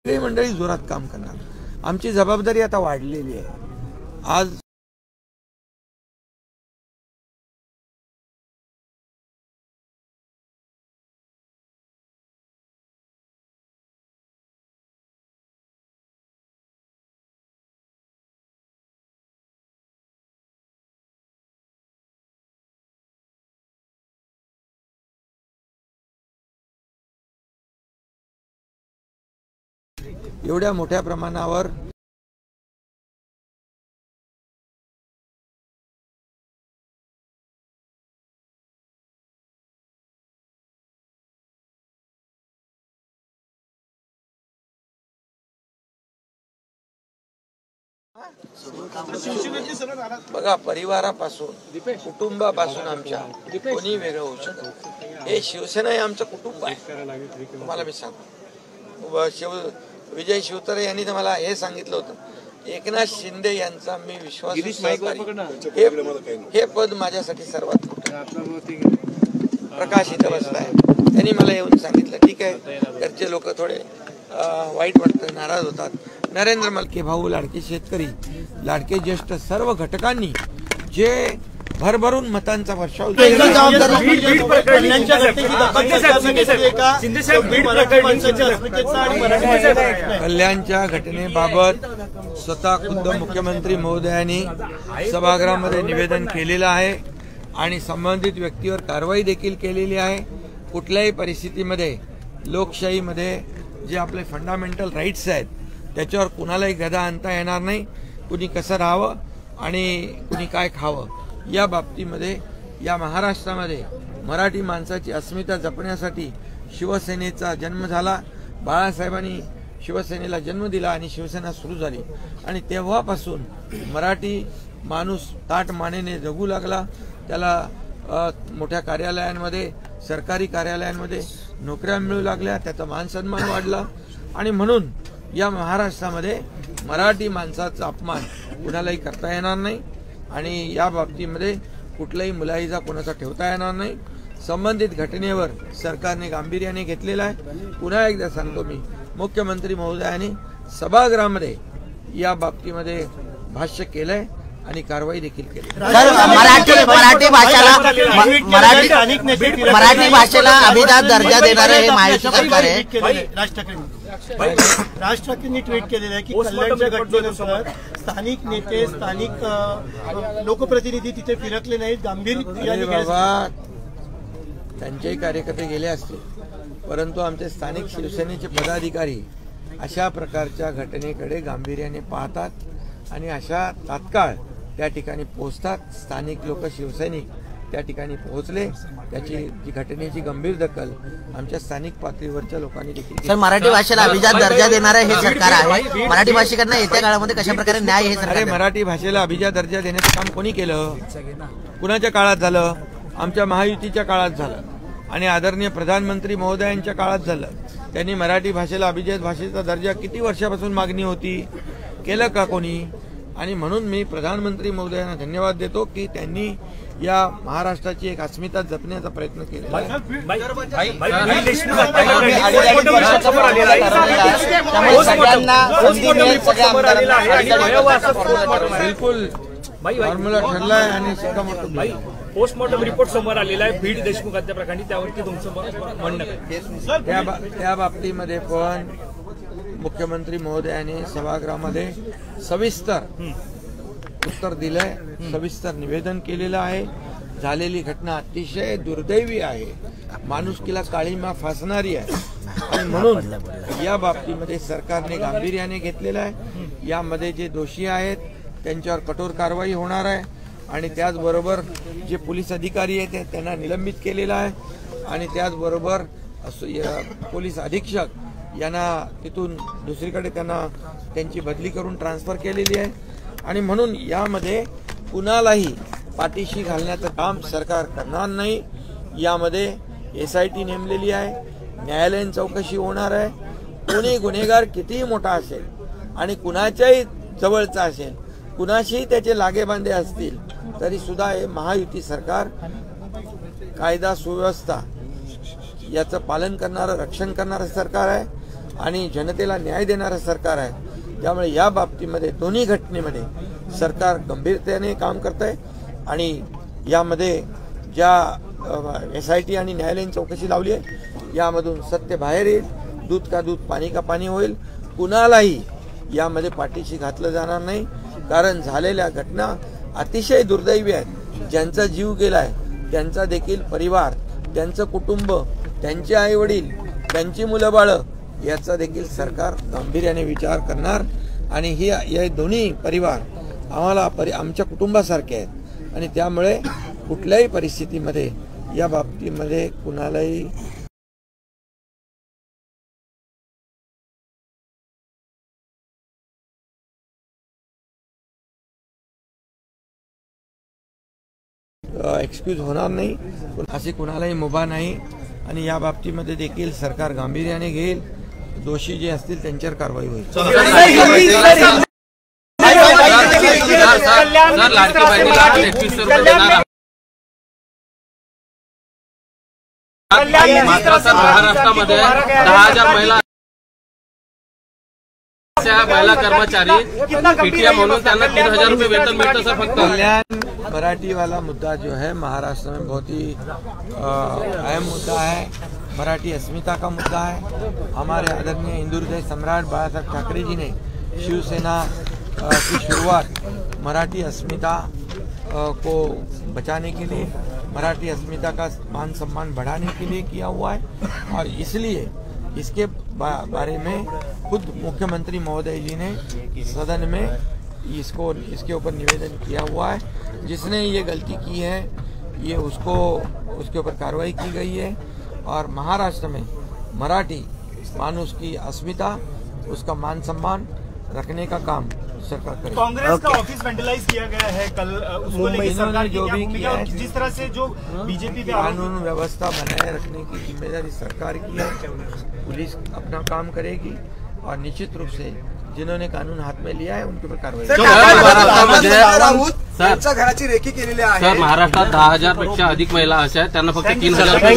मंडळी जोरात काम करणार। आमची जबाबदारी आता वाढलेली आहे। आज एवढ्या मोठ्या प्रमाणावर बघा, परिवारापासून कुटुंबापासून आमच्या कोणी वेगळं होऊ शकत। हे शिवसेना हे आमचं कुटुंब आहे। तुम्हाला मी सांगतो, विजय शिवतारे यांनी तर मला हे सांगितलं होतं, एकनाथ शिंदे यांचा मी विश्वास, हे पद माझ्यासाठी सर्वात मोठं। प्रकाश इथं बसलाय, त्यांनी मला येऊन सांगितलं, ठीक आहे, घरचे लोक थोडे वाईट वाटतं, नाराज होतात। नरेंद्र मलके भाऊ, लाडके शेतकरी, लाडके ज्येष्ठ, सर्व घटकांनी जे भरभरून मतांचा वर्षाव, कल्याणच्या घटनेबाबत स्वतः खुद्द मुख्यमंत्री महोदयांनी सभागृहामध्ये निवेदन केलेलं आहे आणि संबंधित व्यक्तीवर कारवाई देखील केलेली आहे। कुठल्याही परिस्थितीमध्ये लोकशाहीमध्ये जे आपले फंडामेंटल राईट्स आहेत त्याच्यावर कुणालाही गदा आणता येणार नाही। कुणी कसं राहावं आणि कुणी काय खावं, या बाबतीमध्ये या महाराष्ट्रामध्ये मराठी माणसाची अस्मिता जपण्यासाठी शिवसेनेचा जन्म झाला। बाळासाहेबांनी शिवसेनेला जन्म दिला आणि शिवसेना सुरू झाली आणि तेव्हापासून मराठी माणूस ताठ मानेने जगू लागला। त्याला मोठ्या कार्यालयांमध्ये, सरकारी कार्यालयांमध्ये नोकऱ्या मिळू लागल्या, त्याचा मान सन्मान वाढला आणि म्हणून या महाराष्ट्रामध्ये मराठी माणसाचा अपमान कुणालाही करता येणार नाही आणि या बाबतीमध्ये कुठलाही मुलाहिजा कोणाचा ठेवता येणार नाही। संबंधित घटनेवर सरकारने गांभीर्याने घेतलेला आहे। पुन्हा एकदा सांगतो मी, मुख्यमंत्री महोदयांनी सभागृहामध्ये या बाबतीमध्ये भाष्य केलंय आणि कारवाई देखील केली। मराठी भाषेला अभिजात दर्जा देणारे हे महायुती सरकार आहे। राज ठाकरेंनी ट्विट केलेलं आहे की कल्याणच्या घटनेनंतर स्थानिक नेते, स्थानिक लोकप्रतिनिधी तिथे फिरकले नाहीत, गांभीर्याने त्यांचेही कार्यकर्ते गेले असतील, परंतु आमचे स्थानिक शिवसेनेचे पदाधिकारी अशा प्रकारच्या घटनेकडे गांभीर्याने पाहतात आणि अशा तात्काळ त्या ठिकाणी पोहोचतात। स्थानिक लोक, शिवसैनिक त्या ठिकाणी पोहोचले, त्याची जी घटनेची गंभीर दखल आमच्या स्थानिक पातळीवरच्या लोकांनी देखील। सर, मराठी भाषेला अभिजात दर्जा देणारे हे सरकार आहे। मराठी भाषिकांना येत्या काळामध्ये कशा प्रकारे न्याय हे सरकार? मराठी भाषेला अभिजात दर्जा देण्याचं काम कोणी केलं? कुणाच्या काळात झालं? आमच्या महायुतीच्या काळात झालं आणि आदरणीय प्रधानमंत्री महोदयांच्या काळात झालं। त्यांनी मराठी भाषेला अभिजात भाषेचा दर्जा किती वर्षापासून मागणी होती, केलं का कोणी? आणि म्हणून मी प्रधानमंत्री महोदयांना धन्यवाद देतो की त्यांनी या महाराष्ट्राची एक अस्मिता जपण्याचा प्रयत्न केला। बिलकुल फॉर्म्युला ठरलाय आणि पोस्टमॉर्टम रिपोर्ट समोर आलेला आहे बीड देशमुख हत्या प्रकरणी, त्यावरती तुमचं म्हणणं काय? त्या बाबतीमध्ये पण मुख्यमंत्री महोदयांनी सभागृहामध्ये सविस्तर उत्तर दिलंय, सविस्तर निवेदन केलेलं आहे। झालेली घटना अतिशय दुर्दैवी आहे, माणुसकीला काळीमा फासणारी आहे आणि म्हणून या बाबतीमध्ये सरकारने गांभीर्याने घेतलेलं आहे। यामध्ये जे दोषी आहेत त्यांच्यावर कठोर कारवाई होणार आहे आणि त्याचबरोबर जे पोलीस अधिकारी आहेत त्यांना निलंबित केलेलं आहे आणि त्याचबरोबर पोलीस अधीक्षक यांना तिथून दुसरीकडे त्यांची बदली करून ट्रान्सफर केलेली आहे आणि म्हणून यामध्ये कुणालाही पाठीशी घालण्याचं काम सरकार करणार नाही। यामध्ये SIT नेमलेली आहे, न्यायालयीन चौकशी होणार आहे। कोणी गुन्हेगार कितीही मोठा असेल आणि कुणाच्याही जवळचा असेल, कुणाशीही त्याचे लागेबांधे असतील, तरी सुद्धा हे महायुती सरकार कायदा सुव्यवस्था याचं पालन करणारं, रक्षण करणारं सरकार आहे आणि जनतेला न्याय देणारं सरकार आहे. त्यामुळे या बाबतीमध्ये दोन्ही घटनेमध्ये सरकार गंभीरतेने काम करत आहे आणि यामध्ये ज्या SIT आणि न्यायालयीन चौकशी लावली आहे यामधून सत्य बाहेर येईल. दूध का दूध पाणी का पाणी होईल. कुणालाही यामध्ये पाठीशी घातलं जाणार नाही, कारण झालेल्या घटना अतिशय दुर्दैवी आहेत. ज्यांचा जीव गेलाय त्यांचा देखील परिवार, त्यांचं कुटुंब, त्यांचे आई वडील, त्यांची मुलं बाळं याचा देखील सरकार गांभीर्याने विचार करणार आणि हे दोन्ही परिवार आम्हाला आमच्या कुटुंबासारखे आहेत आणि त्यामुळे कुठल्याही परिस्थितीमध्ये या बाबतीमध्ये कुणालाही एक्सक्यूज होणार नाही, असे कुणालाही मुभा नाही आणि या बाबतीमध्ये देखील सरकार गांभीर्याने घेईल. दोषी जे असतील त्यांच्यावर कारवाई होईल. महाराष्ट्रामध्ये 10,000 महिला कर्मचारी PTM म्हणून त्यांना 3,000 रुपये वेतन मिळतं सर. फक्त कल्याण मराठी वाला मुद्दा जो है महाराष्ट्र में बहुत ही अहम मुद्दा है. मराठी अस्मिता का मुद्दा है. हमारे आदरणीय हिंदू हृदय सम्राट बाला साहब ठाकरे जी ने शिवसेना की शुरुआत मराठी अस्मिता को बचाने के लिए, मराठी अस्मिता का मान सम्मान बढ़ाने के लिए किया हुआ है और इसलिए इसके बारे में खुद मुख्यमंत्री महोदय जी ने सदन में इसके ऊपर निवेदन किया हुआ है. जिसने ये गलती की है ये उसके ऊपर कार्रवाई की गई है और महाराष्ट्र में मराठी मानुष की अस्मिता, उसका मान सम्मान रखने का काम सरकार करेगी. कांग्रेस का ऑफिस वेंटिलाइज किया गया है कल, उसको लेकर सरकार जो भी किया है, जिस तरह से जो बीजेपी पे कानून व्यवस्था बनाए रखने की जिम्मेदारी सरकार की है. पुलिस अपना काम करेगी और निश्चित रूप से जिन्होंने कानून हाथ में लिया है उनके ऊपर कार्रवाई. सर घराची रेकी केलेली आहे. सर महाराष्ट्रात 10,000 पेक्षा अधिक महिला अशा आहेत त्यांना फक्त 3,000 रुपये